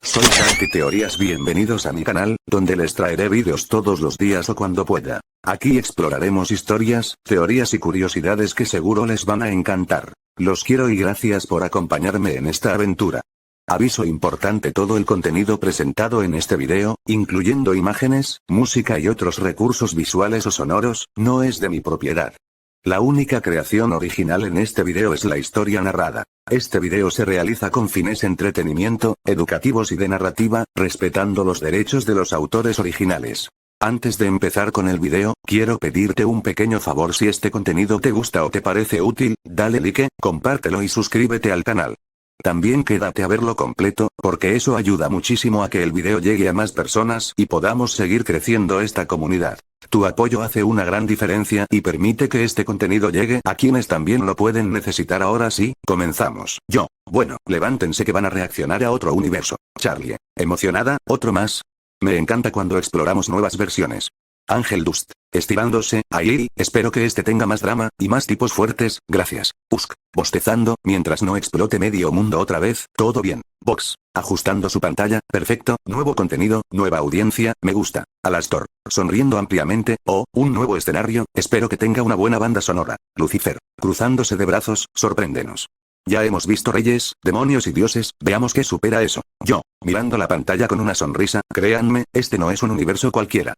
Soy Santi Teorías, bienvenidos a mi canal, donde les traeré vídeos todos los días o cuando pueda. Aquí exploraremos historias, teorías y curiosidades que seguro les van a encantar. Los quiero y gracias por acompañarme en esta aventura. Aviso importante: todo el contenido presentado en este video, incluyendo imágenes, música y otros recursos visuales o sonoros, no es de mi propiedad. La única creación original en este video es la historia narrada. Este video se realiza con fines entretenimiento, educativos y de narrativa, respetando los derechos de los autores originales. Antes de empezar con el video, quiero pedirte un pequeño favor: si este contenido te gusta o te parece útil, dale like, compártelo y suscríbete al canal. También quédate a verlo completo, porque eso ayuda muchísimo a que el video llegue a más personas y podamos seguir creciendo esta comunidad. Tu apoyo hace una gran diferencia y permite que este contenido llegue a quienes también lo pueden necesitar. Ahora sí, comenzamos. Bueno, levántense que van a reaccionar a otro universo. Charlie, ¿emocionada? ¿Otro más? Me encanta cuando exploramos nuevas versiones. Ángel Dust, estirándose, ahí, espero que este tenga más drama, y más tipos fuertes, gracias. Usk, bostezando, mientras no explote medio mundo otra vez, todo bien. Vox, ajustando su pantalla, perfecto, nuevo contenido, nueva audiencia, me gusta. Alastor, sonriendo ampliamente, un nuevo escenario, espero que tenga una buena banda sonora. Lucifer, cruzándose de brazos, sorpréndenos. Ya hemos visto reyes, demonios y dioses, veamos qué supera eso. Mirando la pantalla con una sonrisa, créanme, este no es un universo cualquiera.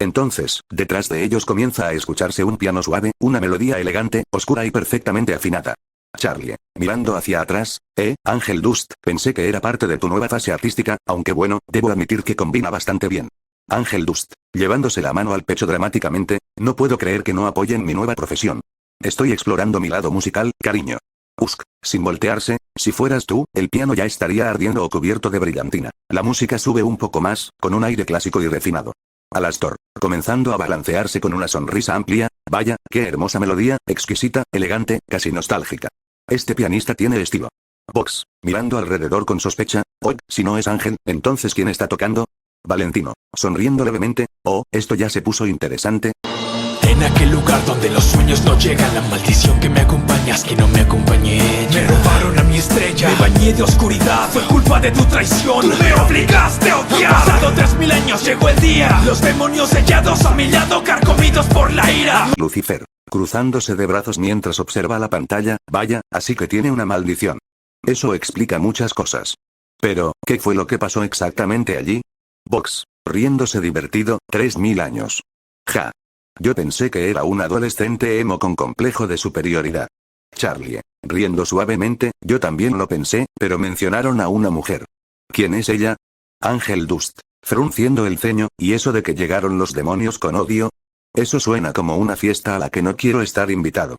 Entonces, detrás de ellos comienza a escucharse un piano suave, una melodía elegante, oscura y perfectamente afinada. Charlie, mirando hacia atrás, Ángel Dust, pensé que era parte de tu nueva fase artística, aunque bueno, debo admitir que combina bastante bien. Ángel Dust, llevándose la mano al pecho dramáticamente, no puedo creer que no apoyen mi nueva profesión. Estoy explorando mi lado musical, cariño. Usk, sin voltearse, si fueras tú, el piano ya estaría ardiendo o cubierto de brillantina. La música sube un poco más, con un aire clásico y refinado. Alastor, comenzando a balancearse con una sonrisa amplia, vaya, qué hermosa melodía, exquisita, elegante, casi nostálgica. Este pianista tiene estilo. Vox, mirando alrededor con sospecha, si no es Ángel, entonces ¿quién está tocando? Valentino, sonriendo levemente, esto ya se puso interesante. En aquel lugar donde los sueños no llegan, la maldición que me acompañas, que no me acompañé ella. Me robaron a mi estrella, me bañé de oscuridad, fue culpa de tu traición, tú me obligaste a odiar. Han pasado 3000 años, llegó el día, los demonios sellados a mi lado, carcomidos por la ira. Lucifer, cruzándose de brazos mientras observa la pantalla, vaya, así que tiene una maldición. Eso explica muchas cosas. Pero, ¿qué fue lo que pasó exactamente allí? Vox, riéndose divertido, 3000 años. Ja. Yo pensé que era un adolescente emo con complejo de superioridad. Charlie, riendo suavemente, yo también lo pensé, pero mencionaron a una mujer. ¿Quién es ella? Ángel Dust, frunciendo el ceño, ¿y eso de que llegaron los demonios con odio? Eso suena como una fiesta a la que no quiero estar invitado.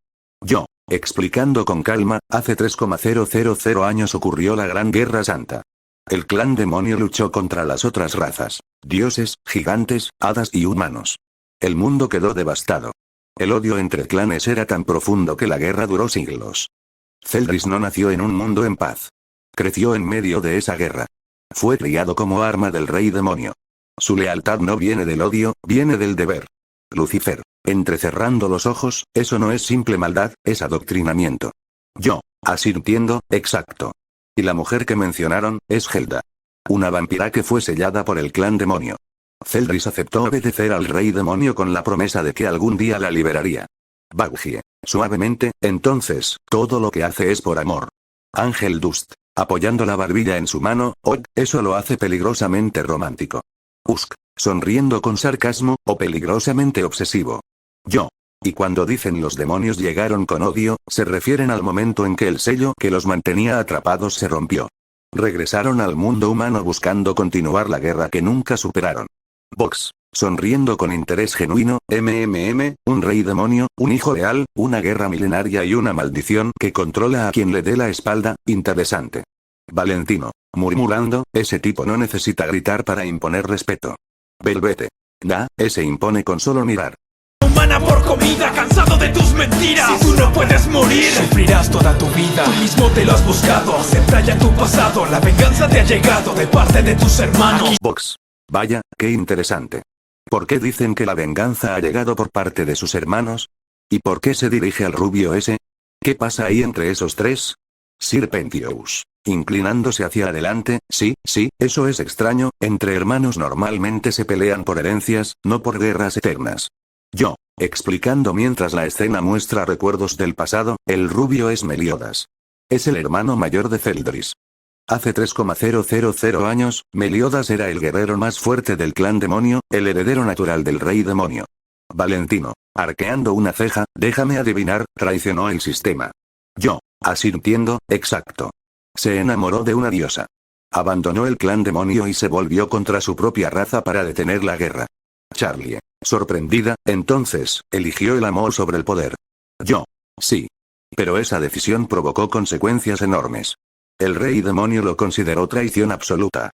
Explicando con calma, hace 3,000 años ocurrió la Gran Guerra Santa. El clan demonio luchó contra las otras razas, dioses, gigantes, hadas y humanos. El mundo quedó devastado. El odio entre clanes era tan profundo que la guerra duró siglos. Zeldris no nació en un mundo en paz. Creció en medio de esa guerra. Fue criado como arma del rey demonio. Su lealtad no viene del odio, viene del deber. Lucifer, entrecerrando los ojos, eso no es simple maldad, es adoctrinamiento. Asintiendo, exacto. Y la mujer que mencionaron, es Helda. Una vampira que fue sellada por el clan demonio. Zeldris aceptó obedecer al rey demonio con la promesa de que algún día la liberaría. Baugie, suavemente, entonces, todo lo que hace es por amor. Ángel Dust, apoyando la barbilla en su mano, eso lo hace peligrosamente romántico. Usk, sonriendo con sarcasmo, o peligrosamente obsesivo. Y cuando dicen los demonios llegaron con odio, se refieren al momento en que el sello que los mantenía atrapados se rompió. Regresaron al mundo humano buscando continuar la guerra que nunca superaron. Vox, sonriendo con interés genuino, un rey demonio, un hijo real, una guerra milenaria y una maldición que controla a quien le dé la espalda, interesante. Valentino, murmurando, ese tipo no necesita gritar para imponer respeto. Velvete. Ese impone con solo mirar. humana por comida, cansado de tus mentiras. Si tú no puedes morir, sufrirás toda tu vida. Tú mismo te lo has buscado, acepta ya tu pasado. La venganza te ha llegado de parte de tus hermanos. Box. Vaya, qué interesante. ¿Por qué dicen que la venganza ha llegado por parte de sus hermanos? ¿Y por qué se dirige al rubio ese? ¿Qué pasa ahí entre esos tres? Sir Pentious, inclinándose hacia adelante, sí, eso es extraño, entre hermanos normalmente se pelean por herencias, no por guerras eternas. Yo, explicando mientras la escena muestra recuerdos del pasado, el rubio es Meliodas. Es el hermano mayor de Celdris. Hace 3,000 años, Meliodas era el guerrero más fuerte del clan demonio, el heredero natural del rey demonio. Valentino, arqueando una ceja, déjame adivinar, traicionó el sistema. Yo, asintiendo, exacto. Se enamoró de una diosa. Abandonó el clan demonio y se volvió contra su propia raza para detener la guerra. Charlie, sorprendida, entonces, eligió el amor sobre el poder. Yo. Sí. Pero esa decisión provocó consecuencias enormes. El rey demonio lo consideró traición absoluta.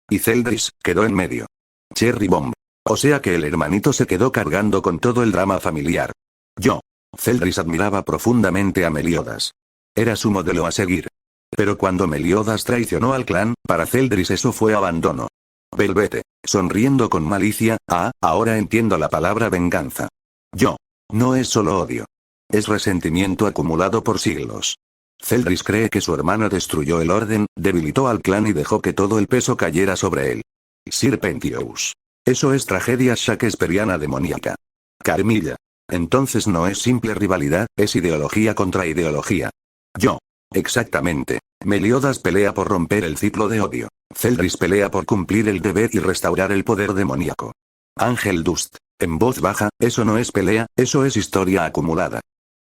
Y Celdris quedó en medio. Cherry Bomb. O sea que el hermanito se quedó cargando con todo el drama familiar. Yo. Celdris admiraba profundamente a Meliodas. Era su modelo a seguir. Pero cuando Meliodas traicionó al clan, para Celdris eso fue abandono. Velvete, sonriendo con malicia, ahora entiendo la palabra venganza. Yo. No es solo odio. Es resentimiento acumulado por siglos. Celdris cree que su hermano destruyó el orden, debilitó al clan y dejó que todo el peso cayera sobre él. Sir Pentious. Eso es tragedia shakespeariana demoníaca. Carmilla. Entonces no es simple rivalidad, es ideología contra ideología. Yo. Exactamente. Meliodas pelea por romper el ciclo de odio. Celdris pelea por cumplir el deber y restaurar el poder demoníaco. Ángel Dust. En voz baja, eso no es pelea, eso es historia acumulada.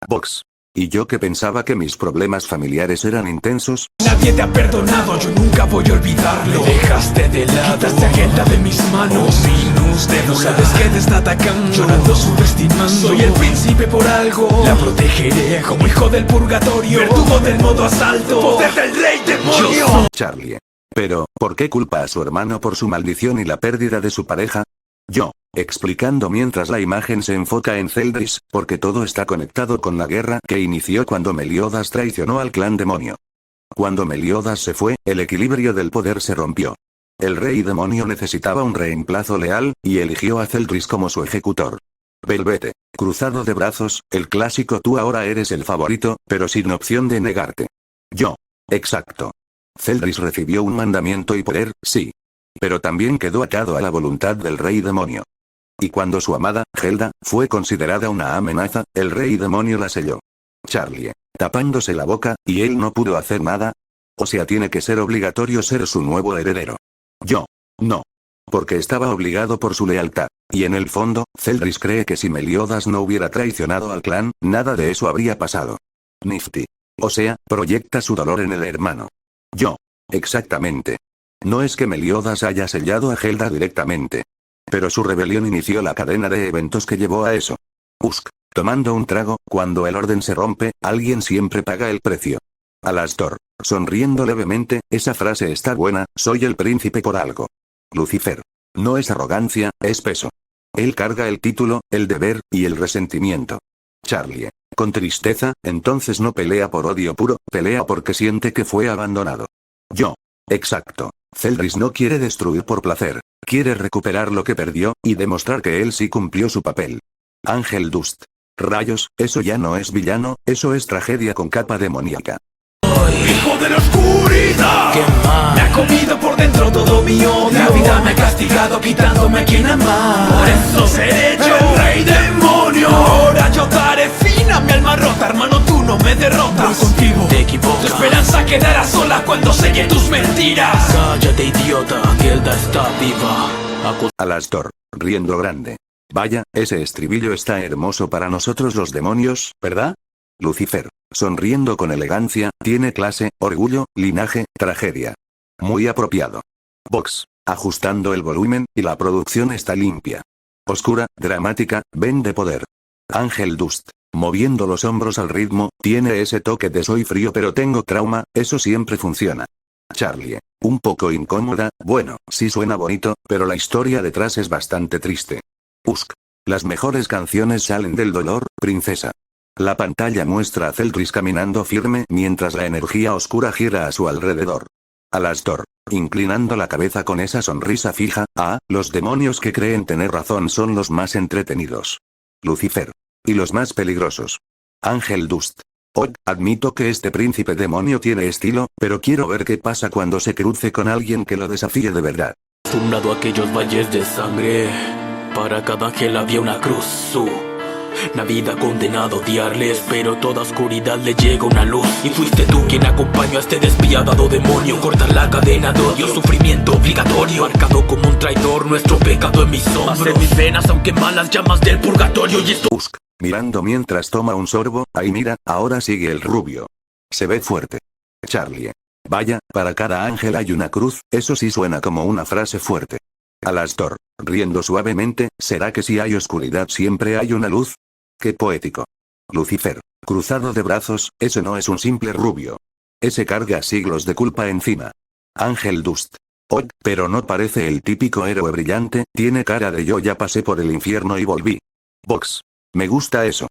Vox. ¿Y yo que pensaba que mis problemas familiares eran intensos? Nadie te ha perdonado, yo nunca voy a olvidarlo. Me dejaste de lado, quitaste agenda de mis manos. Minus de no sabes que te está atacando, llorando subestimando. Soy el príncipe por algo, la protegeré como hijo del purgatorio. Verdugo del modo asalto, poder del rey demonio. Charlie. Pero, ¿por qué culpa a su hermano por su maldición y la pérdida de su pareja? Yo. Explicando mientras la imagen se enfoca en Celdris, porque todo está conectado con la guerra que inició cuando Meliodas traicionó al clan demonio. Cuando Meliodas se fue, el equilibrio del poder se rompió. El rey demonio necesitaba un reemplazo leal, y eligió a Celdris como su ejecutor. Velvete, cruzado de brazos, el clásico tú ahora eres el favorito, pero sin opción de negarte. Yo. Exacto. Celdris recibió un mandamiento y poder, sí. Pero también quedó atado a la voluntad del rey demonio. Y cuando su amada, Helda, fue considerada una amenaza, el rey demonio la selló. Charlie, tapándose la boca, y él no pudo hacer nada. O sea, tiene que ser obligatorio ser su nuevo heredero. Yo. No. Porque estaba obligado por su lealtad. Y en el fondo, Celdris cree que si Meliodas no hubiera traicionado al clan, nada de eso habría pasado. Nifty. O sea, proyecta su dolor en el hermano. Yo. Exactamente. No es que Meliodas haya sellado a Helda directamente. Pero su rebelión inició la cadena de eventos que llevó a eso. Usk. Tomando un trago, cuando el orden se rompe, alguien siempre paga el precio. Alastor. Sonriendo levemente, esa frase está buena, soy el príncipe por algo. Lucifer. No es arrogancia, es peso. Él carga el título, el deber, y el resentimiento. Charlie. Con tristeza, entonces no pelea por odio puro, pelea porque siente que fue abandonado. Yo. Exacto. Celdris no quiere destruir por placer, quiere recuperar lo que perdió, y demostrar que él sí cumplió su papel. Ángel Dust. Rayos, eso ya no es villano, eso es tragedia con capa demoníaca. Hijo de la oscuridad, ¿qué más? Me ha comido por dentro todo mi odio. La vida me ha castigado quitándome a quien amar. Por eso seré yo el rey demonio. Ahora yo daré fin a mi alma rota. Hermano, tú no me derrotas. Voy contigo, te equivocas. Tu esperanza quedará sola cuando selle tus mentiras. Cállate, idiota, que Helda está viva. Alastor, riendo grande. Vaya, ese estribillo está hermoso para nosotros los demonios, ¿verdad? Lucifer, sonriendo con elegancia, tiene clase, orgullo, linaje, tragedia. Muy apropiado. Vox, ajustando el volumen, y la producción está limpia. Oscura, dramática, vende poder. Ángel Dust, moviendo los hombros al ritmo, tiene ese toque de soy frío pero tengo trauma, eso siempre funciona. Charlie, un poco incómoda, bueno, sí suena bonito, pero la historia detrás es bastante triste. Usk. Las mejores canciones salen del dolor, princesa. La pantalla muestra a Celtris caminando firme mientras la energía oscura gira a su alrededor. Alastor, inclinando la cabeza con esa sonrisa fija, los demonios que creen tener razón son los más entretenidos. Lucifer. Y los más peligrosos. Ángel Dust. Admito que este príncipe demonio tiene estilo, pero quiero ver qué pasa cuando se cruce con alguien que lo desafíe de verdad. Fundado aquellos valles de sangre, para cada ángel había una cruz. Una vida condenado a odiarles, pero toda oscuridad le llega una luz. Y fuiste tú quien acompañó a este despiadado demonio. Cortar la cadena de odio, sufrimiento obligatorio. Marcado como un traidor, nuestro pecado en mis hombros. Hacer mis venas aunque malas llamas del purgatorio. Y esto... Usk, mirando mientras toma un sorbo, ahí mira, ahora sigue el rubio. Se ve fuerte. Charlie. Vaya, para cada ángel hay una cruz, eso sí suena como una frase fuerte. Alastor, riendo suavemente, ¿será que si hay oscuridad siempre hay una luz? ¡Qué poético! Lucifer, cruzado de brazos, ese no es un simple rubio. Ese carga siglos de culpa encima. Ángel Dust. Pero no parece el típico héroe brillante, tiene cara de yo ya pasé por el infierno y volví. Vox. Me gusta eso.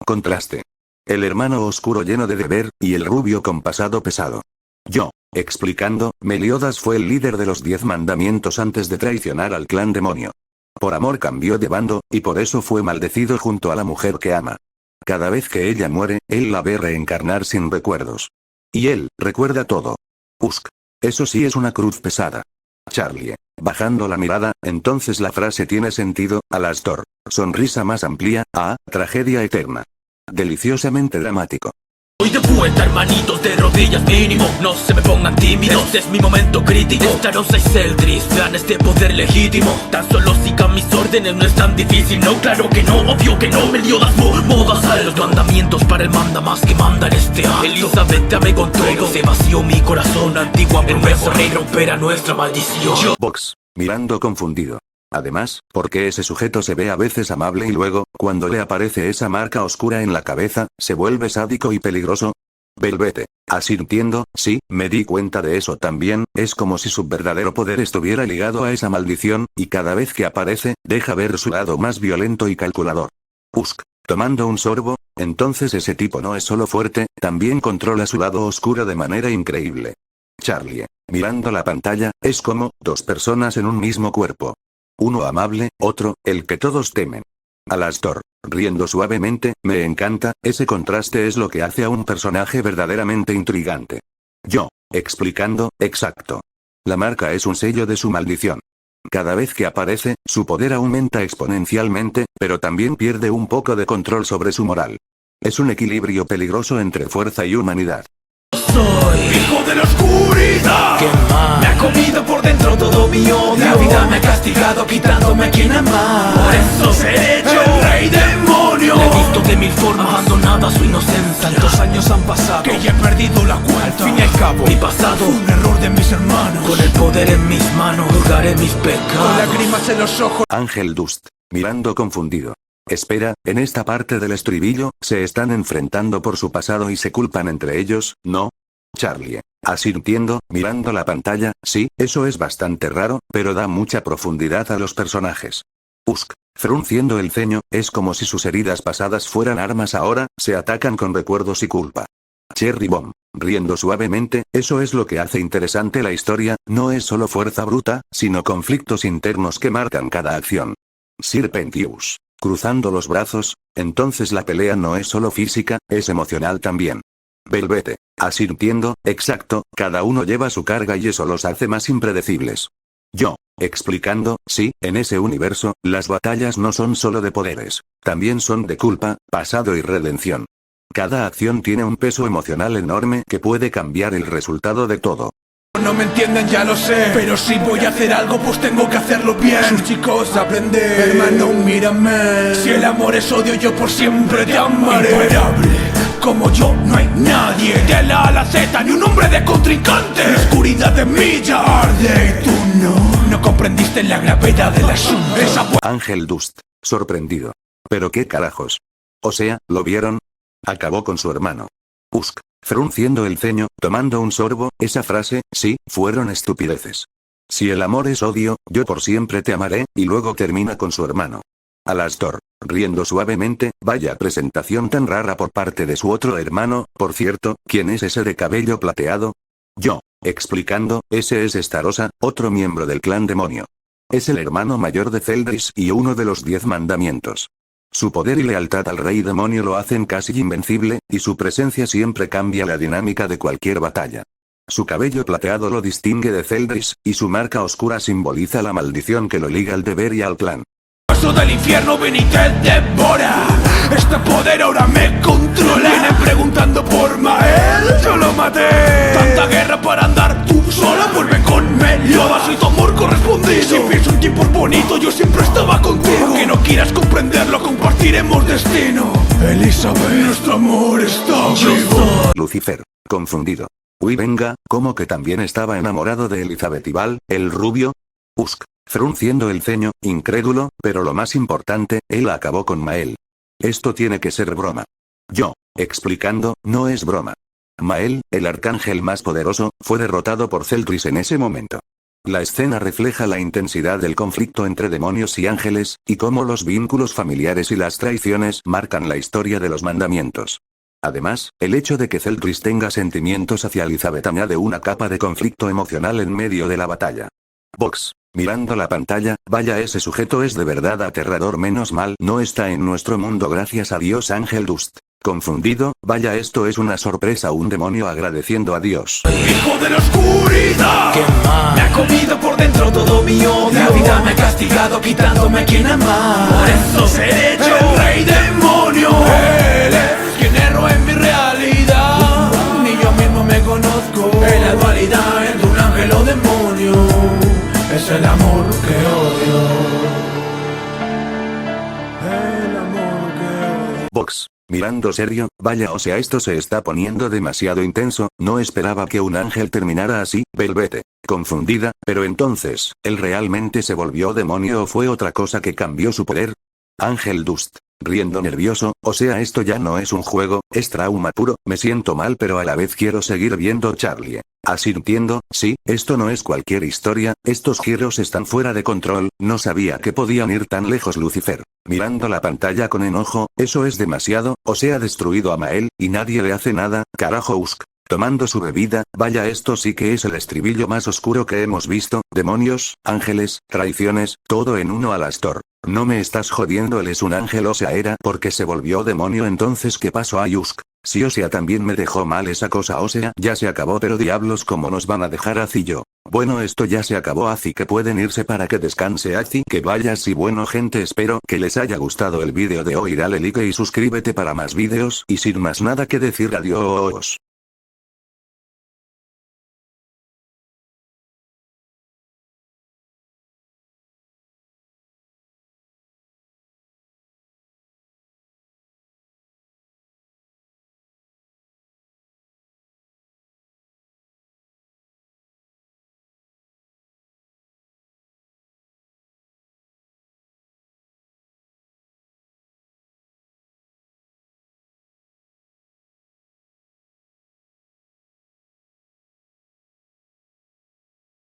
Contraste. El hermano oscuro lleno de deber, y el rubio con pasado pesado. Yo. Explicando, Meliodas fue el líder de los 10 mandamientos antes de traicionar al clan demonio. Por amor cambió de bando, y por eso fue maldecido junto a la mujer que ama. Cada vez que ella muere, él la ve reencarnar sin recuerdos. Y él, recuerda todo. Usk. Eso sí es una cruz pesada. Charlie. Bajando la mirada, entonces la frase tiene sentido, Alastor. Sonrisa más amplia, tragedia eterna. Deliciosamente dramático. Hoy de vuelta, hermanitos, de rodillas mínimo. No se me pongan tímidos, este es mi momento crítico. Esta rosa y Celtris, dan este poder legítimo. Tan solo sigan mis órdenes, no es tan difícil. No, claro que no, obvio que no. Meliodas, modas a los mandamientos para el manda más que manda en este acto. Elizabeth te amé con todo, se vació mi corazón. Antigua promesa, el mejor rey romperá nuestra maldición. Vox, mirando confundido. Además, porque ese sujeto se ve a veces amable y luego, cuando le aparece esa marca oscura en la cabeza, se vuelve sádico y peligroso. Velvete, asintiendo, sí, me di cuenta de eso también, es como si su verdadero poder estuviera ligado a esa maldición, y cada vez que aparece, deja ver su lado más violento y calculador. Usk, tomando un sorbo, entonces ese tipo no es solo fuerte, también controla su lado oscuro de manera increíble. Charlie, mirando la pantalla, es como, 2 personas en un mismo cuerpo. Uno amable, otro, el que todos temen. Alastor, riendo suavemente, me encanta, ese contraste es lo que hace a un personaje verdaderamente intrigante. Yo, explicando, exacto. La marca es un sello de su maldición. Cada vez que aparece, su poder aumenta exponencialmente, pero también pierde un poco de control sobre su moral. Es un equilibrio peligroso entre fuerza y humanidad. Soy hijo de la oscuridad. ¿Qué más? Me ha comido por dentro todo mi odio. La vida me ha castigado quitándome a quien amar. Por eso seré yo el rey demonio. Le he visto de mil formas, abandonada su inocencia. Tantos años han pasado que ya he perdido la cuenta. Al fin y al cabo, mi pasado fue un error de mis hermanos. Con el poder en mis manos, juzgaré mis pecados. Con lágrimas en los ojos. Ángel Dust, mirando confundido. Espera, en esta parte del estribillo, se están enfrentando por su pasado y se culpan entre ellos, ¿no? Charlie, asintiendo, mirando la pantalla, sí, eso es bastante raro, pero da mucha profundidad a los personajes. Usk, frunciendo el ceño, es como si sus heridas pasadas fueran armas ahora, se atacan con recuerdos y culpa. Cherry Bomb, riendo suavemente, eso es lo que hace interesante la historia, no es solo fuerza bruta, sino conflictos internos que marcan cada acción. Serpentius. Cruzando los brazos, entonces la pelea no es solo física, es emocional también. Velvete, asintiendo, exacto, cada uno lleva su carga y eso los hace más impredecibles. Yo, explicando, sí, en ese universo, las batallas no son solo de poderes, también son de culpa, pasado y redención. Cada acción tiene un peso emocional enorme que puede cambiar el resultado de todo. No me entienden, ya lo sé, pero si voy a hacer algo pues tengo que hacerlo bien. Sus chicos aprender, hermano mírame. Si el amor es odio yo por siempre te amaré. Imparable, como yo no hay nadie. De la A a la Z ni un hombre de contrincante. La oscuridad de mí ya arde y tú no comprendiste la gravedad del asunto. Ángel Dust, sorprendido. ¿Pero qué carajos? O sea, ¿lo vieron? Acabó con su hermano. Usk, frunciendo el ceño, tomando un sorbo, esa frase, sí, fueron estupideces. Si el amor es odio, yo por siempre te amaré, y luego termina con su hermano. Alastor, riendo suavemente, vaya presentación tan rara por parte de su otro hermano, por cierto, ¿quién es ese de cabello plateado? Yo, explicando, ese es Starosta, otro miembro del clan demonio. Es el hermano mayor de Zeldris y uno de los 10 mandamientos. Su poder y lealtad al rey demonio lo hacen casi invencible, y su presencia siempre cambia la dinámica de cualquier batalla. Su cabello plateado lo distingue de Zeldris, y su marca oscura simboliza la maldición que lo liga al deber y al clan. Paso del infierno, ven y te devora. Este poder ahora me controla. Vienen preguntando por Mael, yo lo maté. Tanta guerra para andar tú sola, vuelve con Meliodas y tu amor correspondido. Si pienso en tiempos bonitos, yo siempre estaba contigo. Aunque no quieras comprenderlo, compartiremos destino. Elizabeth, nuestro amor está vivo. Lucifer, confundido. Uy, venga, ¿cómo que también estaba enamorado de Elizabeth Ibal, el rubio? Usk, frunciendo el ceño, incrédulo, pero lo más importante, él acabó con Mael. Esto tiene que ser broma. Yo, explicando, no es broma. Mael, el arcángel más poderoso, fue derrotado por Zeldris en ese momento. La escena refleja la intensidad del conflicto entre demonios y ángeles, y cómo los vínculos familiares y las traiciones marcan la historia de los mandamientos. Además, el hecho de que Zeldris tenga sentimientos hacia Elizabeth añade una capa de conflicto emocional en medio de la batalla. Vox, mirando la pantalla, vaya ese sujeto es de verdad aterrador, menos mal no está en nuestro mundo, gracias a Dios. Ángel Dust, confundido, vaya esto es una sorpresa, un demonio agradeciendo a Dios. Hijo de la oscuridad, ¿qué más? Me ha comido por dentro todo mi odio. La vida me ha castigado quitándome a quien amar. Por eso seré yo el rey demonio. Él es quien erró en mi realidad. Ni yo mismo me conozco. En la dualidad entre un ángel o demonio, es el amor que odio. El amor que odio. Vox, mirando serio, vaya, o sea, esto se está poniendo demasiado intenso, no esperaba que un ángel terminara así. Velvete, confundida, pero entonces, ¿él realmente se volvió demonio o fue otra cosa que cambió su poder? Ángel Dust, riendo nervioso, o sea, esto ya no es un juego, es trauma puro, me siento mal pero a la vez quiero seguir viendo Charlie. Asintiendo, sí, esto no es cualquier historia, estos giros están fuera de control, no sabía que podían ir tan lejos. Lucifer, mirando la pantalla con enojo, eso es demasiado, o sea, destruido a Mael, y nadie le hace nada, carajo. Usk, tomando su bebida, vaya esto sí que es el estribillo más oscuro que hemos visto, demonios, ángeles, traiciones, todo en uno. Alastor, no me estás jodiendo, él es un ángel, o sea, era porque se volvió demonio. Entonces ¿qué pasó a Usk? Sí, o sea, también me dejó mal esa cosa, o sea, ya se acabó, pero diablos, ¿cómo nos van a dejar así? Yo, bueno, esto ya se acabó, así que pueden irse para que descanse así que vayas. Y bueno gente, espero que les haya gustado el vídeo de hoy, dale like y suscríbete para más vídeos, y sin más nada que decir, adiós.